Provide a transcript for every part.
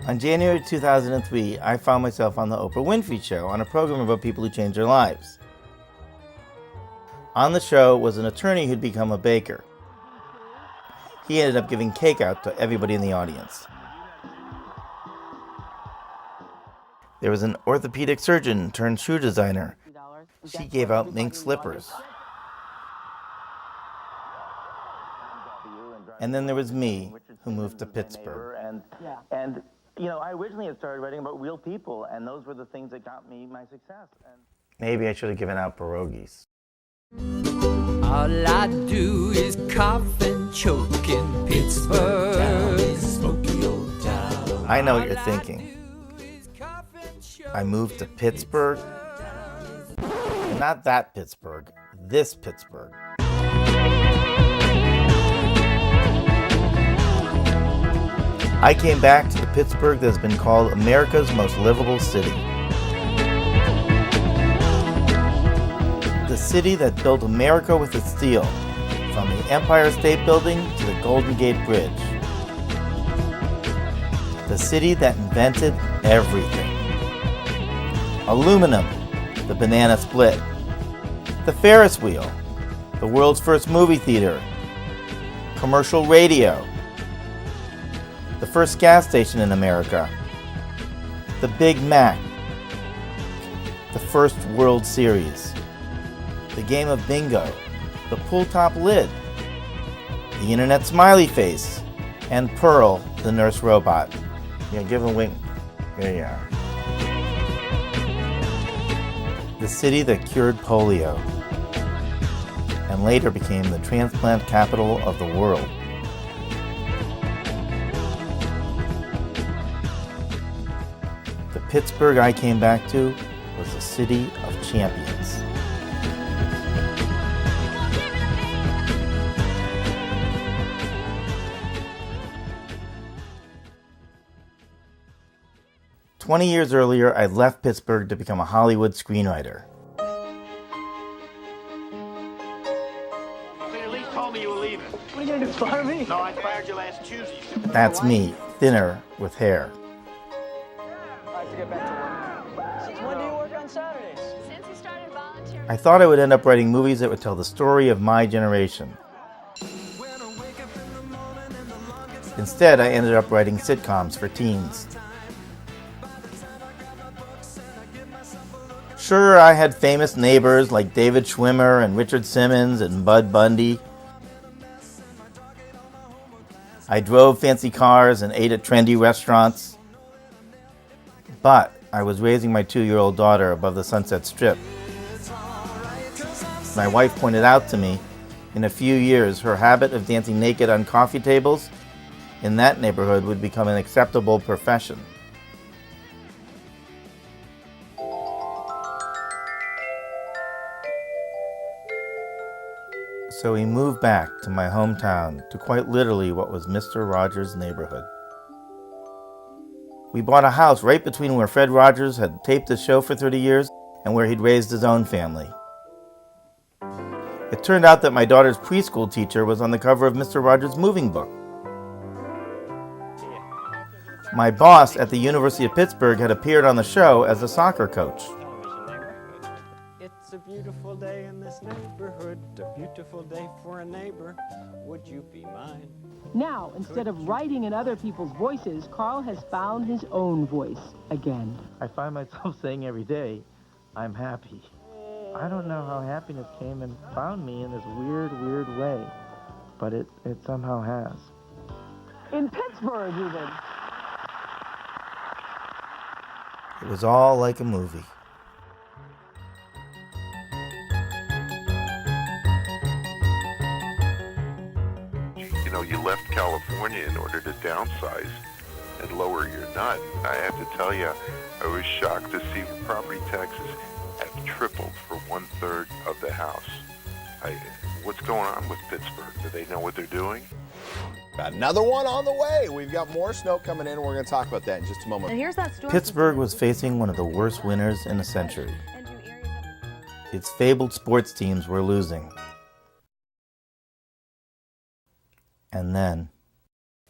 On January 2003, I found myself on the Oprah Winfrey Show on a program about people who change their lives. On the show was an attorney who'd become a baker. He ended up giving cake out to everybody in the audience. There was an orthopedic surgeon turned shoe designer. She gave out mink slippers. And then there was me, who moved to Pittsburgh. And you know, I originally had started writing about real people, and those were the things that got me my success. Maybe I should have given out pierogies. All I do is cough and choke in Pittsburgh. I know what you're thinking. I moved to Pittsburgh? Not that Pittsburgh, this Pittsburgh. I came back to the Pittsburgh that has been called America's most livable city. The city that built America with its steel, from the Empire State Building to the Golden Gate Bridge. The city that invented everything. Aluminum, the banana split, the Ferris wheel, the world's first movie theater, commercial radio, the first gas station in America, the Big Mac, the first World Series, the game of bingo, the pull-top lid, the internet smiley face, and Pearl, the nurse robot. Yeah, give him a wink. There you are. The city that cured polio, and later became the transplant capital of the world. The Pittsburgh I came back to was a city of champions. "20 years earlier, I left Pittsburgh to become a Hollywood screenwriter. You at least told me you were leaving. What are you gonna do, fire me? No, I fired you last Tuesday. That's me, thinner with hair. I have to get back to work. Since when do you work on Saturdays? Since he started volunteering. I thought I would end up writing movies that would tell the story of my generation. Instead, I ended up writing sitcoms for teens. Sure, I had famous neighbors like David Schwimmer and Richard Simmons and Bud Bundy. I drove fancy cars and ate at trendy restaurants. But I was raising my 2-year-old daughter above the Sunset Strip. My wife pointed out to me, in a few years, her habit of dancing naked on coffee tables in that neighborhood would become an acceptable profession. So we moved back to my hometown, to quite literally what was Mr. Rogers' neighborhood. We bought a house right between where Fred Rogers had taped his show for 30 years and where he'd raised his own family. It turned out that my daughter's preschool teacher was on the cover of Mr. Rogers' moving book. My boss at the University of Pittsburgh had appeared on the show as a soccer coach. It's a beautiful day in this neighborhood, a beautiful day for a neighbor. Would you be mine? Now, instead of writing in other people's voices, Carl has found his own voice again. I find myself saying every day, I'm happy. I don't know how happiness came and found me in this weird way, but it somehow has. In Pittsburgh, even. It was all like a movie. You know, you left California in order to downsize and lower your nut. I have to tell you, I was shocked to see your property taxes have tripled for 1/3 of the house. What's going on with Pittsburgh? Do they know what they're doing? Another one on the way. We've got more snow coming in, and we're going to talk about that in just a moment. And here's that story. Pittsburgh was facing one of the worst winters in a century. Its fabled sports teams were losing. And then...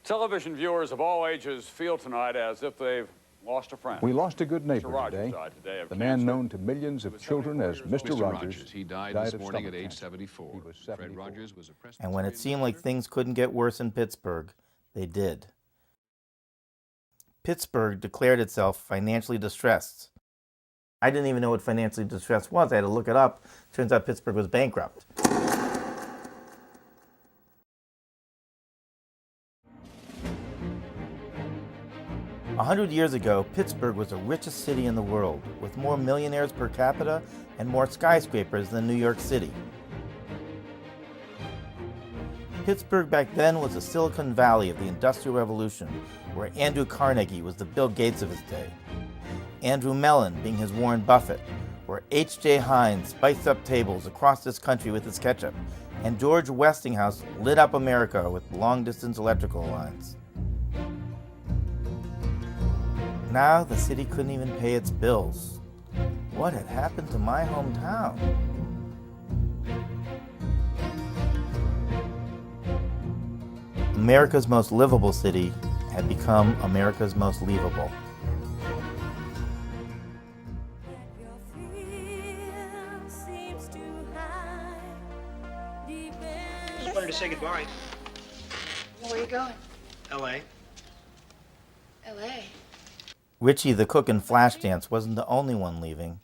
Television viewers of all ages feel tonight as if they've lost a friend. We lost a good neighbor Rogers today. died today of The man cancer. known to millions of children as Mr. Rogers. He died of this morning at stomach age cancer. 74. He was Fred 74. Rogers was a press. And when it seemed like things couldn't get worse in Pittsburgh, they did. Pittsburgh declared itself financially distressed. I didn't even know what financially distressed was. I had to look it up. Turns out Pittsburgh was bankrupt. A 100 years ago, Pittsburgh was the richest city in the world, with more millionaires per capita and more skyscrapers than New York City. Pittsburgh back then was the Silicon Valley of the Industrial Revolution, where Andrew Carnegie was the Bill Gates of his day, Andrew Mellon being his Warren Buffett, where H.J. Heinz spiced up tables across this country with his ketchup, and George Westinghouse lit up America with long-distance electrical lines. Now the city couldn't even pay its bills. What had happened to my hometown? America's most livable city had become America's most leavable. Just wanted to say goodbye. Where are you going? L.A. L.A. Richie the cook in Flashdance wasn't the only one leaving.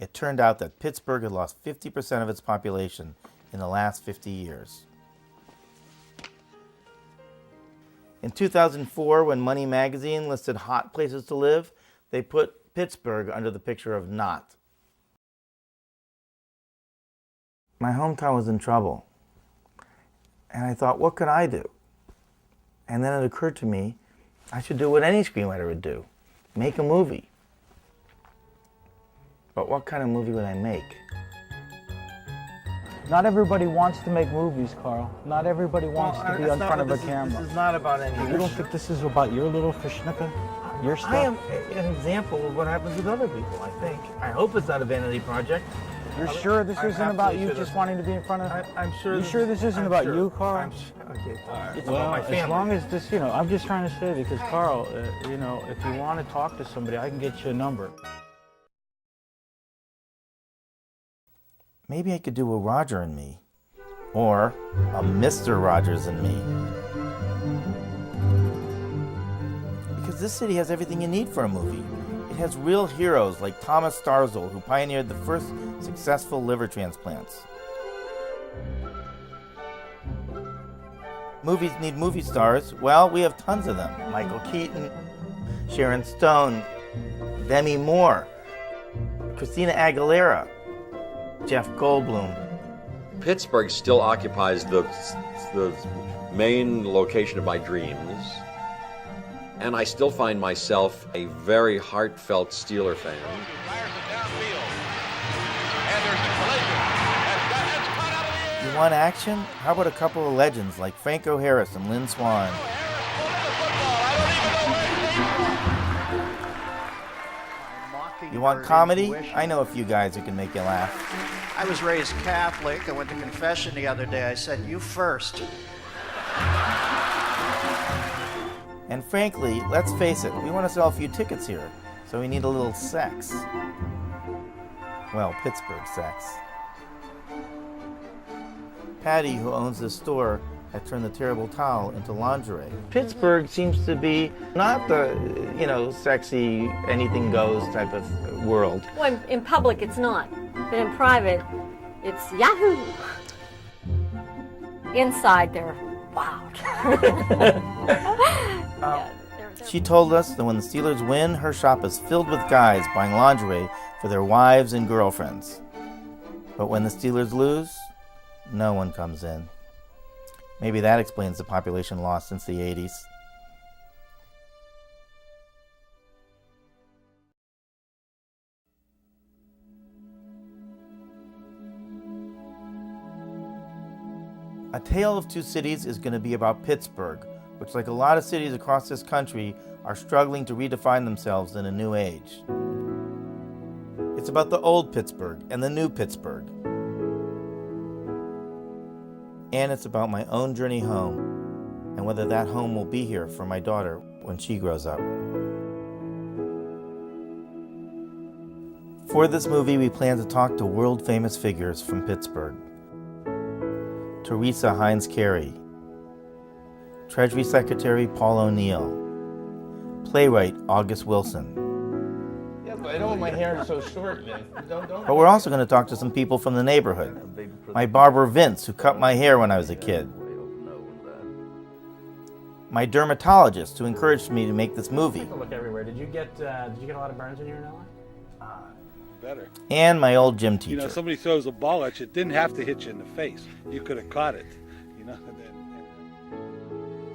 It turned out that Pittsburgh had lost 50% of its population in the last 50 years. In 2004, when Money Magazine listed hot places to live, they put Pittsburgh under the picture of not. My hometown was in trouble. And I thought, what could I do? And then it occurred to me, I should do what any screenwriter would do. Make a movie. But what kind of movie would I make? Not everybody wants to make movies, Carl. Not everybody wants to be in front of a camera. This is not about any. You don't think this is about your little fishnicka? Your stuff? I am an example of what happens with other people, I think. I hope it's not a vanity project. You're sure this isn't about you just wanting to be in front of... I'm sure... You sure this isn't about you, Carl? Okay, it's well, about my family. as long as this, I'm just trying to say, because Carl, if you want to talk to somebody, I can get you a number. Maybe I could do a Roger and Me. Or a Mr. Rogers and Me. Because this city has everything you need for a movie. It has real heroes like Thomas Starzl, who pioneered the first successful liver transplants. Movies need movie stars. Well, we have tons of them. Michael Keaton, Sharon Stone, Demi Moore, Christina Aguilera, Jeff Goldblum. Pittsburgh still occupies the main location of my dreams, and I still find myself a very heartfelt Steeler fan. You want action? How about a couple of legends like Franco Harris and Lynn Swann? You want comedy? I know a few guys who can make you laugh. I was raised Catholic. I went to confession the other day. I said, you first. And frankly, let's face it, we want to sell a few tickets here, so we need a little sex. Well, Pittsburgh sex. Patty, who owns this store, had turned the terrible towel into lingerie. Pittsburgh seems to be not the, sexy, anything goes type of world. Well, in public it's not, but in private, it's Yahoo! Inside they're wild. She told us that when the Steelers win, her shop is filled with guys buying lingerie for their wives and girlfriends. But when the Steelers lose, no one comes in. Maybe that explains the population loss since the 80s. A Tale of Two Cities is going to be about Pittsburgh, which, like a lot of cities across this country, are struggling to redefine themselves in a new age. It's about the old Pittsburgh and the new Pittsburgh. And it's about my own journey home and whether that home will be here for my daughter when she grows up. For this movie, we plan to talk to world-famous figures from Pittsburgh. Teresa Heinz Carey, Treasury Secretary Paul O'Neill, playwright August Wilson. Yeah, but I don't want my hair so short, man. Don't. But we're also going to talk to some people from the neighborhood. My barber Vince, who cut my hair when I was a kid. My dermatologist, who encouraged me to make this movie. Take a look everywhere. Did you get a lot of burns in your LA? Better. And my old gym teacher. You know, somebody throws a ball at you, it didn't have to hit you in the face. You could have caught it. You know.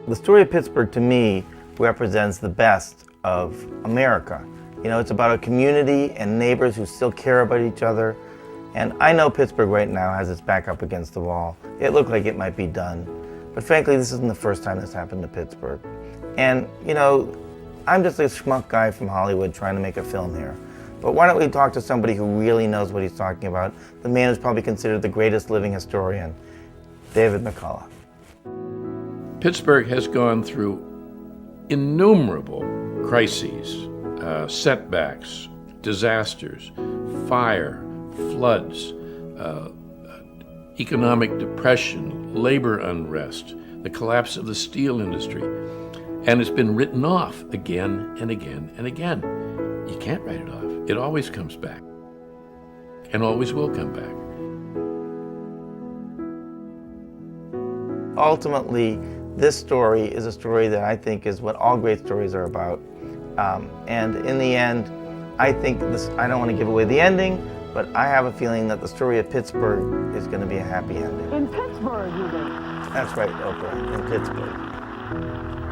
The story of Pittsburgh, to me, represents the best of America. You know, it's about a community and neighbors who still care about each other. And I know Pittsburgh right now has its back up against the wall. It looked like it might be done. But frankly, this isn't the first time this happened to Pittsburgh. And, you know, I'm just a schmuck guy from Hollywood trying to make a film here. But why don't we talk to somebody who really knows what he's talking about, the man who's probably considered the greatest living historian, David McCullough. Pittsburgh has gone through innumerable crises, setbacks, disasters, fire, floods, economic depression, labor unrest, the collapse of the steel industry, and it's been written off again and again and again. You can't write it off. It always comes back, and always will come back. Ultimately, this story is a story that I think is what all great stories are about. And in the end, I think this, I don't want to give away the ending, but I have a feeling that the story of Pittsburgh is going to be a happy ending. In Pittsburgh, you think? That's right, Oprah, in Pittsburgh.